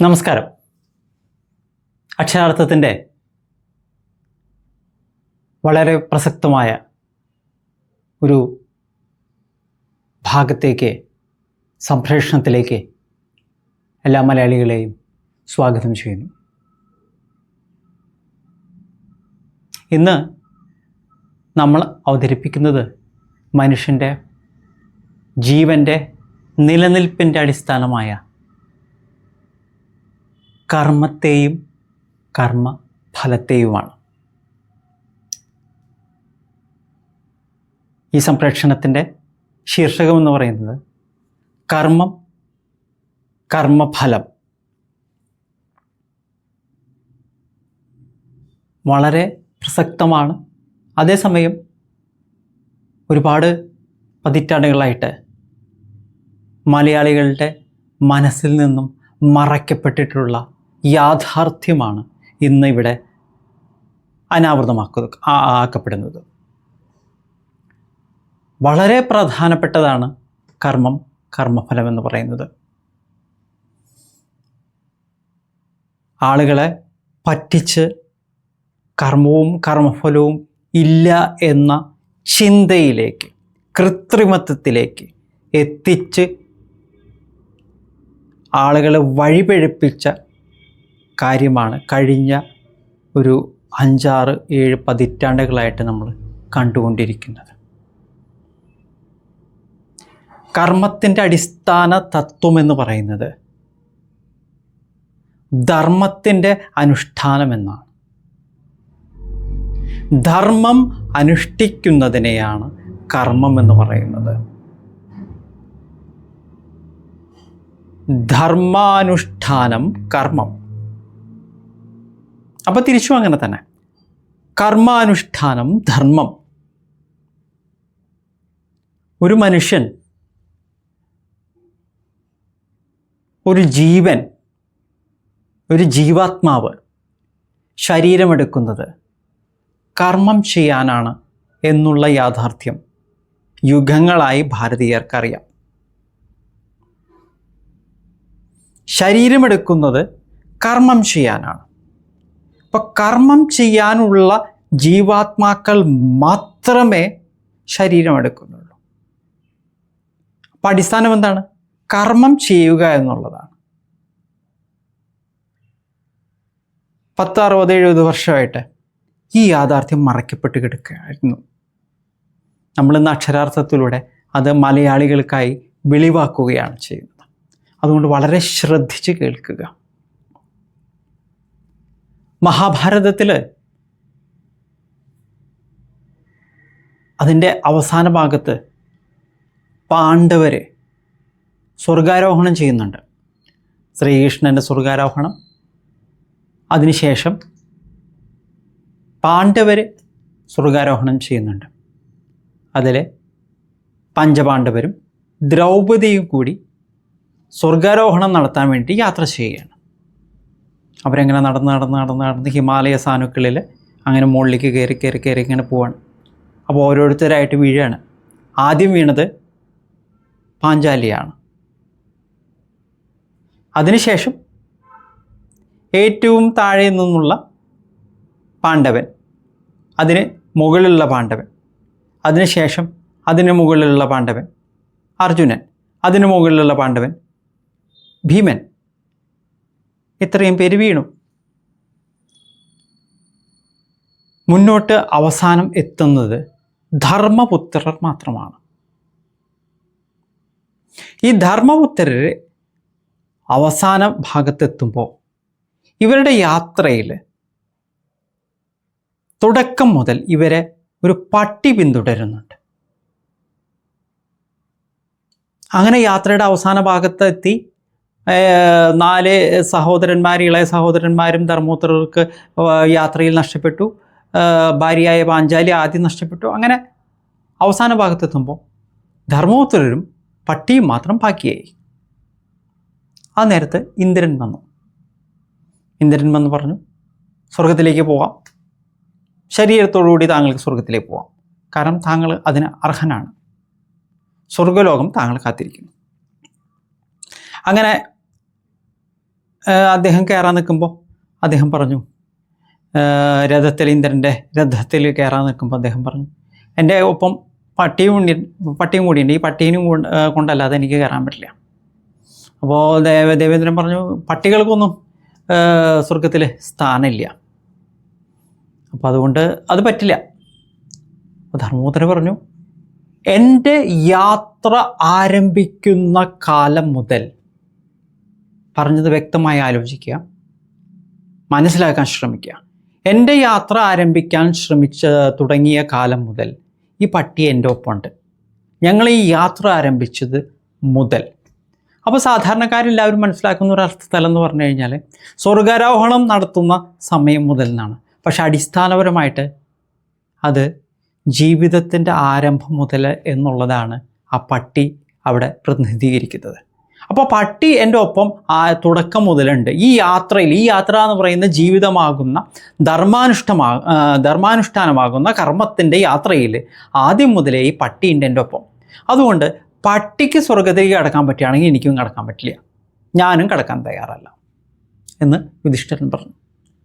നമസ്കാരം. അക്ഷരാർത്ഥത്തിൻ്റെ വളരെ പ്രസക്തമായ ഒരു ഭാഗത്തേക്ക്, സംപ്രേഷണത്തിലേക്ക് എല്ലാ മലയാളികളെയും സ്വാഗതം ചെയ്യുന്നു. ഇന്ന് നമ്മൾ അവതരിപ്പിക്കുന്നത് മനുഷ്യൻ്റെ ജീവൻ്റെ നിലനിൽപ്പിൻ്റെ അടിസ്ഥാനമായ കർമ്മത്തെയും കർമ്മഫലത്തെയുമാണ്. ഈ സംപ്രേഷണത്തിൻ്റെ ശീർഷകമെന്ന് പറയുന്നത് കർമ്മം, കർമ്മഫലം. വളരെ പ്രസക്തമാണ്. അതേസമയം ഒരുപാട് പതിറ്റാണ്ടുകളായിട്ട് മലയാളികളുടെ മനസ്സിൽ നിന്നും മറയ്ക്കപ്പെട്ടിട്ടുള്ള യാഥാർത്ഥ്യമാണ് ഇന്ന് ഇവിടെ അനാവൃതമാക്കപ്പെടുന്നത്. വളരെ പ്രധാനപ്പെട്ടതാണ് കർമ്മം, കർമ്മഫലം എന്ന് പറയുന്നത്. ആളുകളെ പറ്റിച്ച് കർമ്മവും കർമ്മഫലവും ഇല്ല എന്ന ചിന്തയിലേക്ക്, കൃത്രിമത്വത്തിലേക്ക് എത്തിച്ച് ആളുകളെ വഴിപിഴപ്പിച്ച കാര്യമാണ് കഴിഞ്ഞ ഒരു 5-6-7 പതിറ്റാണ്ടുകളായിട്ട് നമ്മൾ കണ്ടുകൊണ്ടിരിക്കുന്നത്. കർമ്മത്തിൻ്റെ അടിസ്ഥാന തത്വം എന്ന് പറയുന്നത് ധർമ്മത്തിൻ്റെ അനുഷ്ഠാനമെന്നാണ്. ധർമ്മം അനുഷ്ഠിക്കുന്നതിനെയാണ് കർമ്മം എന്ന് പറയുന്നത്. ധർമാനുഷ്ഠാനം കർമ്മം. അപ്പോൾ തിരിച്ചും അങ്ങനെ തന്നെ, കർമാനുഷ്ഠാനം ധർമ്മം. ഒരു മനുഷ്യൻ, ഒരു ജീവൻ, ഒരു ജീവാത്മാവ് ശരീരമെടുക്കുന്നത് കർമ്മം ചെയ്യാനാണ് എന്നുള്ള യാഥാർത്ഥ്യം യുഗങ്ങളായി ഭാരതീയർക്കറിയാം. ശരീരമെടുക്കുന്നത് കർമ്മം ചെയ്യാനാണ്. അപ്പോൾ കർമ്മം ചെയ്യാനുള്ള ജീവാത്മാക്കൾ മാത്രമേ ശരീരമെടുക്കുന്നുള്ളൂ. അപ്പം അടിസ്ഥാനം എന്താണ്? കർമ്മം ചെയ്യുക എന്നുള്ളതാണ്. 10-60-70 വർഷമായിട്ട് ഈ യാഥാർത്ഥ്യം മറയ്ക്കപ്പെട്ട് കിടക്കുകയായിരുന്നു. നമ്മളിന്ന് അക്ഷരാർത്ഥത്തിലൂടെ അത് മലയാളികൾക്കായി വെളിവാക്കുകയാണ് ചെയ്യുന്നത്. അതുകൊണ്ട് വളരെ ശ്രദ്ധിച്ച് കേൾക്കുക. മഹാഭാരതത്തിൽ അതിൻ്റെ അവസാന ഭാഗത്ത് പാണ്ഡവർ സ്വർഗാരോഹണം ചെയ്യുന്നുണ്ട്. ശ്രീകൃഷ്ണൻ്റെ സ്വർഗാരോഹണം. അതിനുശേഷം പാണ്ഡവർ സ്വർഗാരോഹണം ചെയ്യുന്നുണ്ട്. അതിൽ പഞ്ചപാണ്ഡവരും ദ്രൗപദിയും കൂടി സ്വർഗാരോഹണം നടത്താൻ വേണ്ടി യാത്ര ചെയ്യുകയാണ്. അവരെങ്ങനെ നടന്ന് ഹിമാലയ സാനുക്കളിൽ അങ്ങനെ മുകളിലേക്ക് കയറി ഇങ്ങനെ പോവാണ്. അപ്പോൾ ഓരോരുത്തരായിട്ട് വീഴുകയാണ്. ആദ്യം വീണത് പാഞ്ചാലിയാണ്. അതിനുശേഷം ഏറ്റവും താഴെ നിന്നുള്ള പാണ്ഡവൻ, അതിന് മുകളിലുള്ള പാണ്ഡവൻ, അതിനുശേഷം അതിന് മുകളിലുള്ള പാണ്ഡവൻ അർജുനൻ, അതിന് മുകളിലുള്ള പാണ്ഡവൻ ഭീമൻ. ഇത്രയും പേര് വീണു. മുന്നോട്ട് അവസാനം എത്തുന്നത് ധർമ്മപുത്രർ മാത്രമാണ്. ഈ ധർമ്മപുത്രർ അവസാന ഭാഗത്തെത്തുമ്പോൾ ഇവരുടെ യാത്രയിൽ തുടക്കം മുതൽ ഇവരെ ഒരു പട്ടി പിന്തുടരുന്നുണ്ട്. അങ്ങനെ യാത്രയുടെ അവസാന ഭാഗത്തെത്തി 4 സഹോദരന്മാർ, ഇളയ സഹോദരന്മാരും ധർമ്മപുത്രർക്ക് യാത്രയിൽ നഷ്ടപ്പെട്ടു. ഭാര്യയായ പാഞ്ചാലി ആദ്യം നഷ്ടപ്പെട്ടു. അങ്ങനെ അവസാന ഭാഗത്തെത്തുമ്പോൾ ധർമ്മപുത്രരും പട്ടിയും മാത്രം ബാക്കിയായി. ആ നേരത്ത് ഇന്ദ്രൻ വന്നു. ഇന്ദ്രൻ വന്ന് പറഞ്ഞു, സ്വർഗത്തിലേക്ക് പോകാം, ശരീരത്തോടുകൂടി താങ്കൾക്ക് സ്വർഗത്തിലേക്ക് പോകാം, കാരണം താങ്കൾ അതിന് അർഹനാണ്, സ്വർഗലോകം താങ്കൾ കാത്തിരിക്കുന്നു. അങ്ങനെ അദ്ദേഹം കയറാൻ നിൽക്കുമ്പോൾ അദ്ദേഹം പറഞ്ഞു, രഥത്തിൽ, ഇന്ദ്രൻ്റെ രഥത്തിൽ കയറാൻ നിൽക്കുമ്പോൾ അദ്ദേഹം പറഞ്ഞു, എൻ്റെ ഒപ്പം പട്ടിയും കൂടിയുണ്ട്, ഈ പട്ടീനും കൊണ്ടല്ലാതെ എനിക്ക് കയറാൻ പറ്റില്ല. അപ്പോൾ ദേവേന്ദ്രൻ പറഞ്ഞു, പട്ടികൾക്കൊന്നും സ്വർഗത്തിൽ സ്ഥാനമില്ല, അപ്പോൾ അതുകൊണ്ട് അത് പറ്റില്ല. അപ്പോൾ ധർമ്മപുത്രൻ പറഞ്ഞു, എൻ്റെ യാത്ര ആരംഭിക്കുന്ന കാലം മുതൽ, പറഞ്ഞത് വ്യക്തമായി ആലോചിക്കുക, മനസ്സിലാക്കാൻ ശ്രമിക്കുക. എൻ്റെ യാത്ര ആരംഭിക്കാൻ തുടങ്ങിയ കാലം മുതൽ ഈ പട്ടി എൻ്റെ ഒപ്പമുണ്ട്. ഞങ്ങൾ ഈ യാത്ര ആരംഭിച്ചത് മുതൽ. അപ്പോൾ സാധാരണക്കാരെല്ലാവരും മനസ്സിലാക്കുന്ന ഒരു അർത്ഥതലം എന്ന് പറഞ്ഞു കഴിഞ്ഞാൽ സ്വർഗാരോഹണം നടത്തുന്ന സമയം മുതൽ എന്നാണ്. പക്ഷെ അടിസ്ഥാനപരമായിട്ട് അത് ജീവിതത്തിൻ്റെ ആരംഭം മുതൽ എന്നുള്ളതാണ് ആ പട്ടി അവിടെ പ്രതിനിധീകരിക്കുന്നത്. അപ്പോൾ പട്ടി എൻ്റെ ഒപ്പം ആ തുടക്കം മുതലുണ്ട്. ഈ യാത്ര എന്ന് പറയുന്ന ജീവിതമാകുന്ന ധർമാനുഷ്ഠാനമാകുന്ന കർമ്മത്തിൻ്റെ യാത്രയിൽ ആദ്യം മുതലേ ഈ പട്ടിയുണ്ട് എൻ്റെ ഒപ്പം. അതുകൊണ്ട് പട്ടിക്ക് സ്വർഗത്തിലേക്ക് കടക്കാൻ പറ്റുകയാണെങ്കിൽ എനിക്കും കടക്കാൻ പറ്റില്ല, ഞാനും കടക്കാൻ തയ്യാറല്ല എന്ന് യുധിഷ്ഠിരൻ പറഞ്ഞു.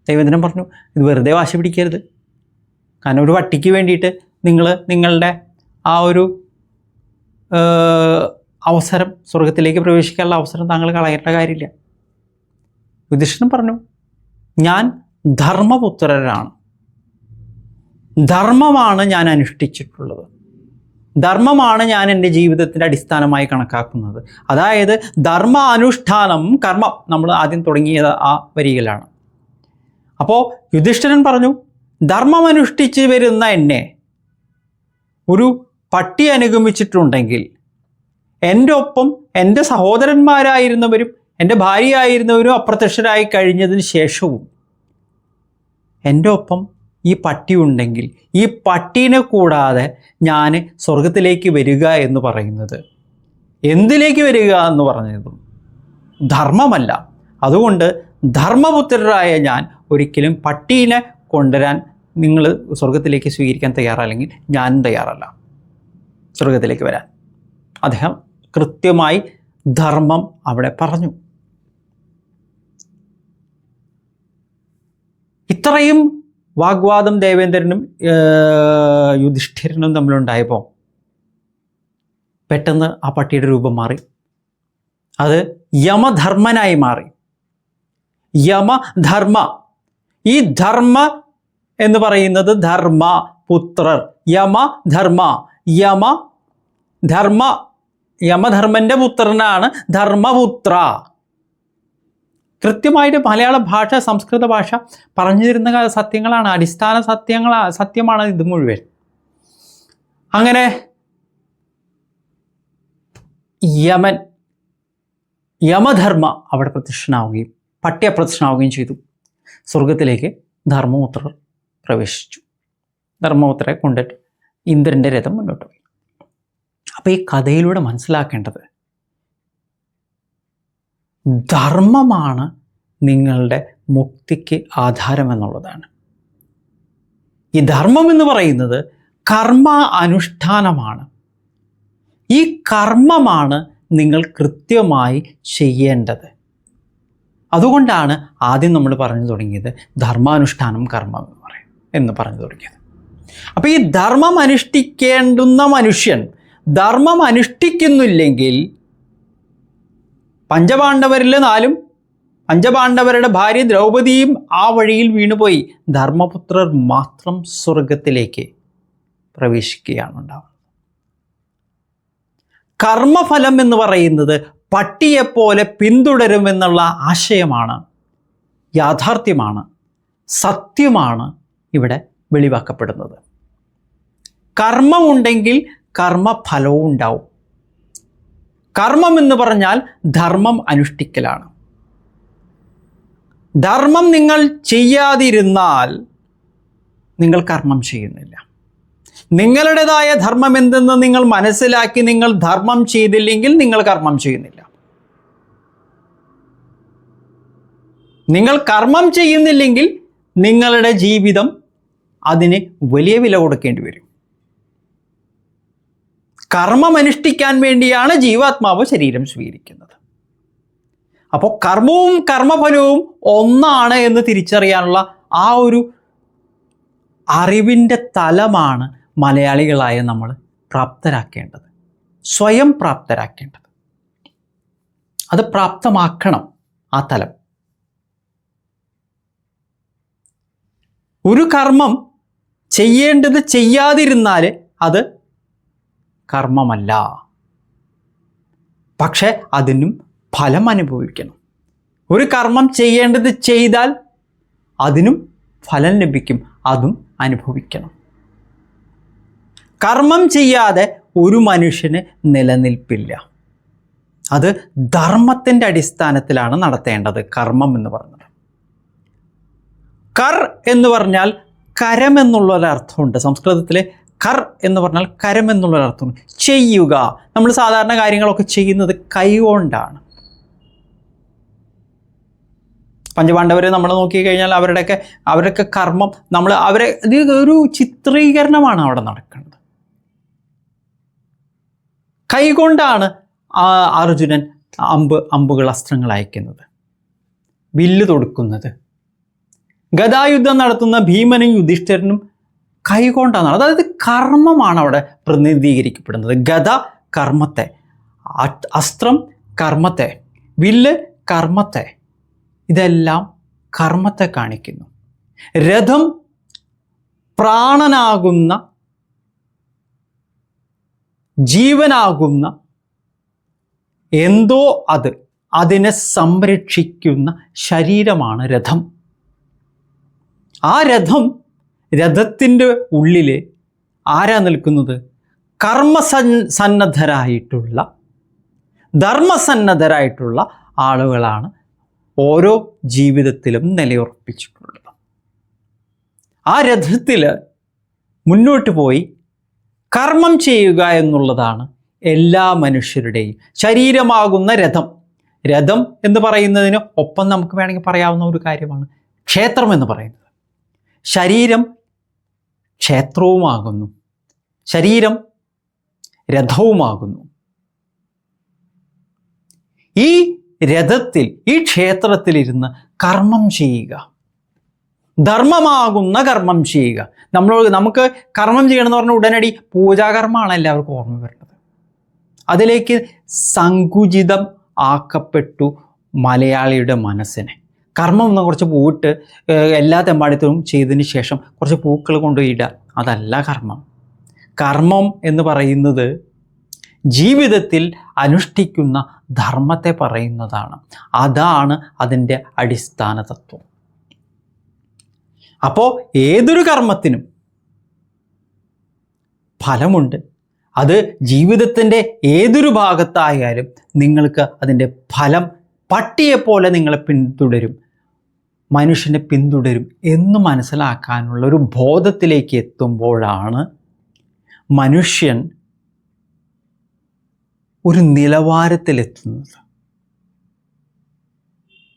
ദേവേന്ദ്രൻ പറഞ്ഞു, ഇത് വെറുതെ വാശി പിടിക്കരുത്. കാരണം ഒരു പട്ടിക്ക് വേണ്ടിയിട്ട് നിങ്ങളുടെ ആ ഒരു അവസരം, സ്വർഗത്തിലേക്ക് പ്രവേശിക്കാനുള്ള അവസരം താങ്കൾ കളയേണ്ട കാര്യമില്ല. യുധിഷ്ഠിരൻ പറഞ്ഞു, ഞാൻ ധർമ്മപുത്രരാണ്, ധർമ്മമാണ് ഞാൻ അനുഷ്ഠിച്ചിട്ടുള്ളത്, ധർമ്മമാണ് ഞാൻ എൻ്റെ ജീവിതത്തിൻ്റെ അടിസ്ഥാനമായി കണക്കാക്കുന്നത്. അതായത് ധർമാനുഷ്ഠാനം കർമ്മം, നമ്മൾ ആദ്യം തുടങ്ങിയത് ആ വരികളാണ്. അപ്പോൾ യുധിഷ്ഠിരൻ പറഞ്ഞു, ധർമ്മം അനുഷ്ഠിച്ച് വരുന്ന എന്നെ ഒരു പട്ടി അനുഗമിച്ചിട്ടുണ്ടെങ്കിൽ എൻ്റെ ഒപ്പം എൻ്റെ സഹോദരന്മാരായിരുന്നവരും എൻ്റെ ഭാര്യയായിരുന്നവരും അപ്രത്യക്ഷരായി കഴിഞ്ഞതിന് ശേഷവും എൻ്റെ ഒപ്പം ഈ പട്ടി ഉണ്ടെങ്കിൽ ഈ പട്ടീനെ കൂടാതെ ഞാൻ സ്വർഗത്തിലേക്ക് വരിക എന്ന് പറയുന്നത്, എന്തിലേക്ക് വരിക എന്ന് പറഞ്ഞതും ധർമ്മമല്ല. അതുകൊണ്ട് ധർമ്മപുത്രരായ ഞാൻ ഒരിക്കലും പട്ടീനെ കൊണ്ടുവരാൻ നിങ്ങൾ സ്വർഗത്തിലേക്ക് സ്വീകരിക്കാൻ തയ്യാറല്ലെങ്കിൽ ഞാനും തയ്യാറല്ല സ്വർഗത്തിലേക്ക് വരാൻ. അദ്ദേഹം കൃത്യമായി ധർമ്മം അവിടെ പറഞ്ഞു. ഇത്രയും വാഗ്വാദം ദേവേന്ദ്രനും യുധിഷ്ഠിരനും തമ്മിലുണ്ടായപ്പോൾ പെട്ടെന്ന് ആ പട്ടിയുടെ രൂപം മാറി. അത് യമധർമ്മനായി മാറി. യമധർമ്മ, ഈ ധർമ്മ എന്ന് പറയുന്നത് ധർമ്മ പുത്രർ, യമധർമ്മ, യമധർമ്മൻ്റെ പുത്രനാണ് ധർമ്മപുത്ര. കൃത്യമായിട്ട് മലയാള ഭാഷ, സംസ്കൃത ഭാഷ പറഞ്ഞു തരുന്ന സത്യങ്ങളാണ്, അടിസ്ഥാന സത്യമാണ് ഇത് മുഴുവൻ. അങ്ങനെ യമധർമ്മ അവിടെ പ്രത്യക്ഷനാവുകയും പട്ടി അപ്രത്യക്ഷനാവുകയും ചെയ്തു. സ്വർഗത്തിലേക്ക് ധർമ്മപുത്രർ പ്രവേശിച്ചു. ധർമ്മപുത്രരെ കൊണ്ടിട്ട് ഇന്ദ്രൻ്റെ രഥം മുന്നോട്ട് പോയി. അപ്പോൾ ഈ കഥയിലൂടെ മനസ്സിലാക്കേണ്ടത് ധർമ്മമാണ് നിങ്ങളുടെ മുക്തിക്ക് ആധാരം എന്നുള്ളതാണ്. ഈ ധർമ്മം എന്ന് പറയുന്നത് കർമ്മ അനുഷ്ഠാനമാണ്. ഈ കർമ്മമാണ് നിങ്ങൾ കൃത്യമായി ചെയ്യേണ്ടത്. അതുകൊണ്ടാണ് ആദ്യം നമ്മൾ പറഞ്ഞു തുടങ്ങിയത് ധർമാനുഷ്ഠാനം കർമ്മം എന്ന് പറഞ്ഞു തുടങ്ങിയത്. അപ്പോൾ ഈ ധർമ്മം അനുഷ്ഠിക്കേണ്ടുന്ന മനുഷ്യൻ ധർമ്മം അനുഷ്ഠിക്കുന്നില്ലെങ്കിൽ, പഞ്ചപാണ്ഡവരിൽ 4 പഞ്ചപാണ്ഡവരുടെ ഭാര്യ ദ്രൗപദിയും ആ വഴിയിൽ വീണുപോയി. ധർമ്മപുത്രർ മാത്രം സ്വർഗത്തിലേക്ക് പ്രവേശിക്കുകയാണ് ഉണ്ടാവുന്നത്. കർമ്മഫലം എന്ന് പറയുന്നത് പട്ടിയെപ്പോലെ പിന്തുടരുമെന്നുള്ള ആശയമാണ്, യാഥാർത്ഥ്യമാണ്, സത്യമാണ് ഇവിടെ വെളിവാക്കപ്പെടുന്നത്. കർമ്മമുണ്ടെങ്കിൽ കർമ്മഫലവും ഉണ്ടാവും. കർമ്മം എന്ന് പറഞ്ഞാൽ ധർമ്മം അനുഷ്ഠിക്കലാണ്. ധർമ്മം നിങ്ങൾ ചെയ്യാതിരുന്നാൽ നിങ്ങൾ കർമ്മം ചെയ്യുന്നില്ല. നിങ്ങളുടേതായ ധർമ്മം എന്തെന്ന് നിങ്ങൾ മനസ്സിലാക്കി നിങ്ങൾ ധർമ്മം ചെയ്തില്ലെങ്കിൽ നിങ്ങൾ കർമ്മം ചെയ്യുന്നില്ല. നിങ്ങൾ കർമ്മം ചെയ്യുന്നില്ലെങ്കിൽ നിങ്ങളുടെ ജീവിതം അതിന് വലിയ വില കൊടുക്കേണ്ടി വരും. കർമ്മം അനുഷ്ഠിക്കാൻ വേണ്ടിയാണ് ജീവാത്മാവ് ശരീരം സ്വീകരിക്കുന്നത്. അപ്പോൾ കർമ്മവും കർമ്മഫലവും ഒന്നാണ് എന്ന് തിരിച്ചറിയാനുള്ള ആ ഒരു അറിവിൻ്റെ തലമാണ് മലയാളികളായ നമ്മൾ പ്രാപ്തരാക്കേണ്ടത്, സ്വയം പ്രാപ്തരാക്കേണ്ടത്. അത് പ്രാപ്തമാക്കണം ആ തലം. ഒരു കർമ്മം ചെയ്യേണ്ടത് ചെയ്യാതിരുന്നാൽ അത് കർമ്മമല്ല, പക്ഷെ അതിനും ഫലം അനുഭവിക്കണം. ഒരു കർമ്മം ചെയ്യേണ്ടത് ചെയ്താൽ അതിനും ഫലം ലഭിക്കും, അതും അനുഭവിക്കണം. കർമ്മം ചെയ്യാതെ ഒരു മനുഷ്യന് നിലനിൽപ്പില്ല. അത് ധർമ്മത്തിൻ്റെ അടിസ്ഥാനത്തിലാണ് നടത്തേണ്ടത് കർമ്മം എന്ന് പറഞ്ഞത്. കർ എന്ന് പറഞ്ഞാൽ കരം എന്നുള്ളൊരർത്ഥമുണ്ട്. സംസ്കൃതത്തിൽ കർ എന്ന് പറഞ്ഞാൽ കരം എന്നുള്ളൊരർത്ഥമുണ്ട്. ചെയ്യുക. നമ്മൾ സാധാരണ കാര്യങ്ങളൊക്കെ ചെയ്യുന്നത് കൈകൊണ്ടാണ്. പഞ്ചപാണ്ഡവരെ നമ്മൾ നോക്കിക്കഴിഞ്ഞാൽ അവരുടെയൊക്കെ കർമ്മം ഇത് ഒരു ചിത്രീകരണമാണ് അവിടെ നടക്കുന്നത്. കൈകൊണ്ടാണ് അർജുനൻ അമ്പുകൾ അസ്ത്രങ്ങൾ അയക്കുന്നത്, വില്ല് തൊടുക്കുന്നത്. ഗദായുദ്ധം നടത്തുന്ന ഭീമനും യുധിഷ്ഠിരനും കൈകൊണ്ടാണ്. അതായത് കർമ്മമാണ് അവിടെ പ്രതിനിധീകരിക്കപ്പെടുന്നത്. ഗദ കർമ്മത്തെ, അസ്ത്രം കർമ്മത്തെ, വില്ല് കർമ്മത്തെ, ഇതെല്ലാം കർമ്മത്തെ കാണിക്കുന്നു. രഥം പ്രാണനാകുന്ന, ജീവനാകുന്ന എന്തോ അതിനെ സംരക്ഷിക്കുന്ന ശരീരമാണ് രഥം. ആ രഥത്തിൻ്റെ ഉള്ളിൽ ആരാ നിൽക്കുന്നത്? കർമ്മസന്നദ്ധരായിട്ടുള്ള, ധർമ്മസന്നദ്ധരായിട്ടുള്ള ആളുകളാണ് ഓരോ ജീവിതത്തിലും നിലയുറപ്പിച്ചിട്ടുള്ളത്. ആ രഥത്തിൽ മുന്നോട്ട് പോയി കർമ്മം ചെയ്യുക എന്നുള്ളതാണ് എല്ലാ മനുഷ്യരുടെയും ശരീരമാകുന്ന രഥം. രഥം എന്ന് പറയുന്നതിന് ഒപ്പം നമുക്ക് വേണമെങ്കിൽ പറയാവുന്ന ഒരു കാര്യമാണ് ക്ഷേത്രം എന്ന് പറയുന്നത്. ശരീരം ക്ഷേത്രവുമാകുന്നു, ശരീരം രഥവുമാകുന്നു. ഈ രഥത്തിൽ, ഈ ക്ഷേത്രത്തിലിരുന്ന് കർമ്മം ചെയ്യുക, ധർമ്മമാകുന്ന കർമ്മം ചെയ്യുക. നമുക്ക് കർമ്മം ചെയ്യണമെന്ന് പറഞ്ഞാൽ ഉടനടി പൂജാകർമ്മമാണ് എല്ലാവർക്കും ഓർമ്മ വരുന്നത്. അതിലേക്ക് സങ്കുചിതം ആക്കപ്പെട്ടു മലയാളിയുടെ മനസ്സിനെ. കർമ്മം എന്ന് കുറച്ച് പൂവിട്ട് എല്ലാ തെമ്മാടിത്തവും ചെയ്തതിന് ശേഷം കുറച്ച് പൂക്കൾ കൊണ്ടുപോയിടുക, അതല്ല കർമ്മം. കർമ്മം എന്ന് പറയുന്നത് ജീവിതത്തിൽ അനുഷ്ഠിക്കുന്ന ധർമ്മത്തെ പറയുന്നതാണ്. അതാണ് അതിൻ്റെ അടിസ്ഥാന തത്വം. അപ്പോൾ ഏതൊരു കർമ്മത്തിനും ഫലമുണ്ട്. അത് ജീവിതത്തിൻ്റെ ഏതൊരു ഭാഗത്തായാലും നിങ്ങൾക്ക് അതിൻ്റെ ഫലം പട്ടിയെപ്പോലെ നിങ്ങളെ പിന്തുടരും, മനുഷ്യനെ പിന്തുടരും എന്ന് മനസ്സിലാക്കാനുള്ള ഒരു ബോധത്തിലേക്ക് എത്തുമ്പോഴാണ് മനുഷ്യൻ ഒരു നിലവാരത്തിലെത്തുന്നത്.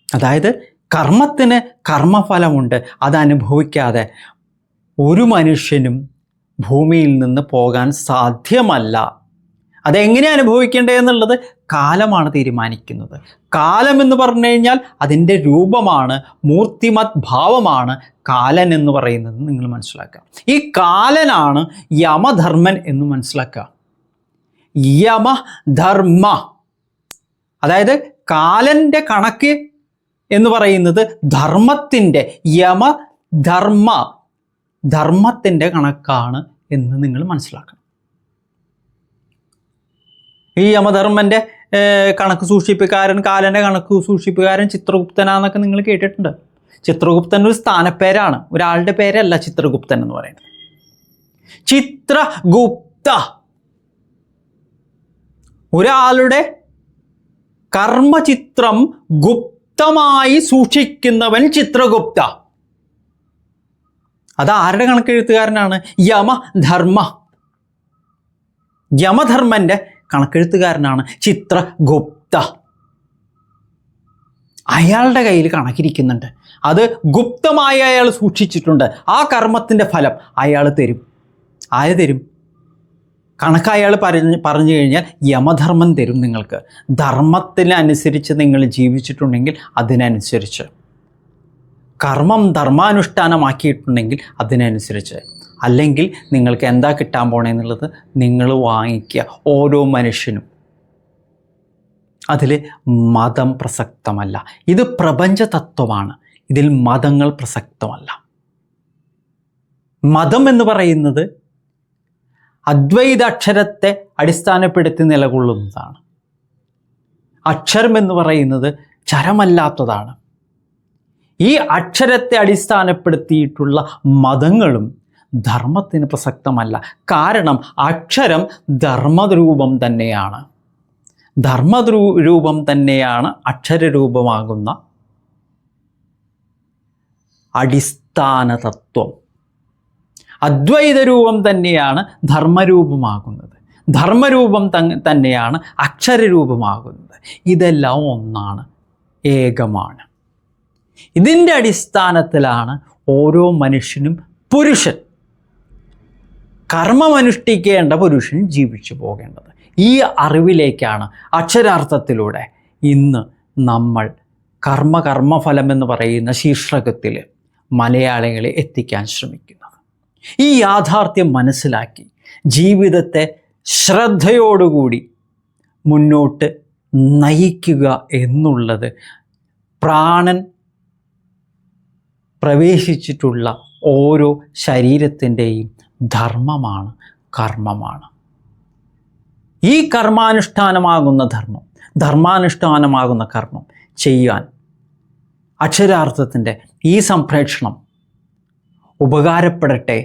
അതായത് കർമ്മത്തിന് കർമ്മഫലമുണ്ട്, അതനുഭവിക്കാതെ ഒരു മനുഷ്യനും ഭൂമിയിൽ നിന്ന് പോകാൻ സാധ്യമല്ല. അതെങ്ങനെ അനുഭവിക്കേണ്ടതെന്നുള്ളത് കാലമാണ് തീരുമാനിക്കുന്നത്. കാലം എന്ന് പറഞ്ഞു കഴിഞ്ഞാൽ അതിൻ്റെ രൂപമാണ്, മൂർത്തിമത് ഭാവമാണ് കാലൻ എന്ന് പറയുന്നത് നിങ്ങൾ മനസ്സിലാക്കുക. ഈ കാലനാണ് യമധർമ്മൻ എന്ന് മനസ്സിലാക്കുക. യമധർമ്മ, അതായത് കാലൻ്റെ കണക്ക് എന്ന് പറയുന്നത് ധർമ്മത്തിൻ്റെ, ധർമ്മത്തിൻ്റെ കണക്കാണ് എന്ന് നിങ്ങൾ മനസ്സിലാക്കണം. ഈ യമധർമ്മൻ്റെ കണക്ക് സൂക്ഷിപ്പുകാരൻ, കാലൻ്റെ കണക്ക് സൂക്ഷിപ്പുകാരൻ ചിത്രഗുപ്തനാന്നൊക്കെ നിങ്ങൾ കേട്ടിട്ടുണ്ട്. ചിത്രഗുപ്തൻ ഒരു സ്ഥാനപ്പേരാണ്, ഒരാളുടെ പേരല്ല ചിത്രഗുപ്തൻ എന്ന് പറയുന്നത്. ചിത്രഗുപ്ത, ഒരാളുടെ കർമ്മചിത്രം ഗുപ്തമായി സൂക്ഷിക്കുന്നവൻ ചിത്രഗുപ്ത. അത് ആരുടെ കണക്കെഴുത്തുകാരനാണ്? യമധർമ്മൻ്റെ കണക്കെഴുത്തുകാരനാണ് ചിത്രഗുപ്ത. അയാളുടെ കയ്യിൽ കണക്കിരിക്കുന്നുണ്ട്, അത് ഗുപ്തമായി അയാൾ സൂക്ഷിച്ചിട്ടുണ്ട്. ആ കർമ്മത്തിൻ്റെ ഫലം അയാൾ തരും. ആര് തരും? കണക്ക് അയാൾ പറഞ്ഞു കഴിഞ്ഞാൽ യമധർമ്മം തരും നിങ്ങൾക്ക്. ധർമ്മത്തിനനുസരിച്ച് നിങ്ങൾ ജീവിച്ചിട്ടുണ്ടെങ്കിൽ അതിനനുസരിച്ച്, കർമ്മം ധർമാനുഷ്ഠാനമാക്കിയിട്ടുണ്ടെങ്കിൽ അതിനനുസരിച്ച്, അല്ലെങ്കിൽ നിങ്ങൾക്ക് എന്താ കിട്ടാൻ പോണെന്നുള്ളത് നിങ്ങൾ വാങ്ങിക്കുക. ഓരോ മനുഷ്യനും. അതിൽ മതം പ്രസക്തമല്ല. ഇത് പ്രപഞ്ച തത്വമാണ്. ഇതിൽ മതങ്ങൾ പ്രസക്തമല്ല. മതം എന്ന് പറയുന്നത് അദ്വൈത അക്ഷരത്തെ അടിസ്ഥാനപ്പെടുത്തി നിലകൊള്ളുന്നതാണ്. അക്ഷരം എന്ന് പറയുന്നത് ചരമല്ലാത്തതാണ്. ഈ അക്ഷരത്തെ അടിസ്ഥാനപ്പെടുത്തിയിട്ടുള്ള മതങ്ങളും ധർമ്മത്തിന് പ്രസക്തമല്ല. കാരണം അക്ഷരം ധർമ്മരൂപം തന്നെയാണ്. ധർമ്മരൂപം തന്നെയാണ് അക്ഷരരൂപമാകുന്ന അടിസ്ഥാന തത്വം. അദ്വൈത രൂപം തന്നെയാണ് ധർമ്മരൂപമാകുന്നത്. ധർമ്മരൂപം തന്നെയാണ് അക്ഷരരൂപമാകുന്നത്. ഇതെല്ലാം ഒന്നാണ്, ഏകമാണ്. ഇതിൻ്റെ അടിസ്ഥാനത്തിലാണ് ഓരോ മനുഷ്യനും പുരുഷൻ, കർമ്മമനുഷ്ഠിക്കേണ്ട പുരുഷൻ ജീവിച്ചു പോകേണ്ടത്. ഈ അറിവിലേക്കാണ് അക്ഷരാർത്ഥത്തിലൂടെ ഇന്ന് നമ്മൾ കർമ്മഫലം എന്ന് പറയുന്ന ശീർഷകത്തിൽ മലയാളികളെ എത്തിക്കാൻ ശ്രമിക്കുന്നത്. ഈ യാഥാർത്ഥ്യം മനസ്സിലാക്കി ജീവിതത്തെ ശ്രദ്ധയോടുകൂടി മുന്നോട്ട് നയിക്കുക എന്നുള്ളത് പ്രാണൻ പ്രവേശിച്ചിട്ടുള്ള ഓരോ ശരീരത്തിൻ്റെയും ധർമ്മമാണ്, കർമ്മമാണ്. ഈ കർമാനുഷ്ഠാനമാകുന്ന ധർമാനുഷ്ഠാനമാകുന്ന കർമ്മം ചെയ്യാൻ അക്ഷരാർത്ഥത്തിൻ്റെ ഈ സംപ്രേഷണം ഉപകാരപ്പെടട്ടെ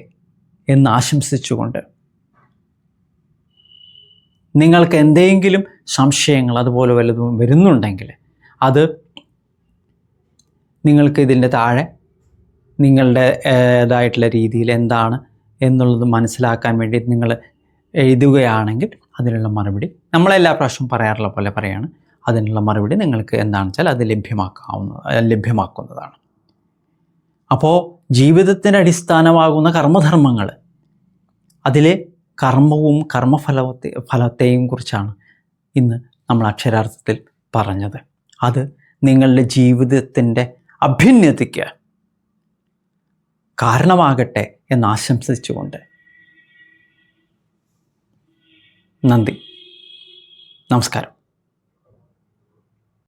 എന്ന് ആശംസിച്ചുകൊണ്ട്, നിങ്ങൾക്ക് എന്തെങ്കിലും സംശയങ്ങൾ അതുപോലെ വല്ലതും വരുന്നുണ്ടെങ്കിൽ അത് നിങ്ങൾക്ക് ഇതിൻ്റെ താഴെ നിങ്ങളുടേതായിട്ടുള്ള രീതിയിൽ എന്താണ് എന്നുള്ളത് മനസ്സിലാക്കാൻ വേണ്ടി നിങ്ങൾ എഴുതുകയാണെങ്കിൽ അതിനുള്ള മറുപടി നമ്മളെല്ലാ പ്രാവശ്യവും പറയാറുള്ള പോലെ പറയാണ്. അതിനുള്ള മറുപടി നിങ്ങൾക്ക് എന്താണെന്ന് വെച്ചാൽ അത് ലഭ്യമാക്കുന്നതാണ്. അപ്പോൾ ജീവിതത്തിൻ്റെ അടിസ്ഥാനമാകുന്ന കർമ്മധർമ്മങ്ങൾ, അതിലെ കർമ്മവും ഫലത്തെയും കുറിച്ചാണ് ഇന്ന് നമ്മൾ അക്ഷരാർത്ഥത്തിൽ പറഞ്ഞത്. അത് നിങ്ങളുടെ ജീവിതത്തിൻ്റെ അഭ്യുന്നതിക്ക് കാരണമാകട്ടെ എന്ന് ആശംസിച്ചുകൊണ്ട് നന്ദി, നമസ്കാരം.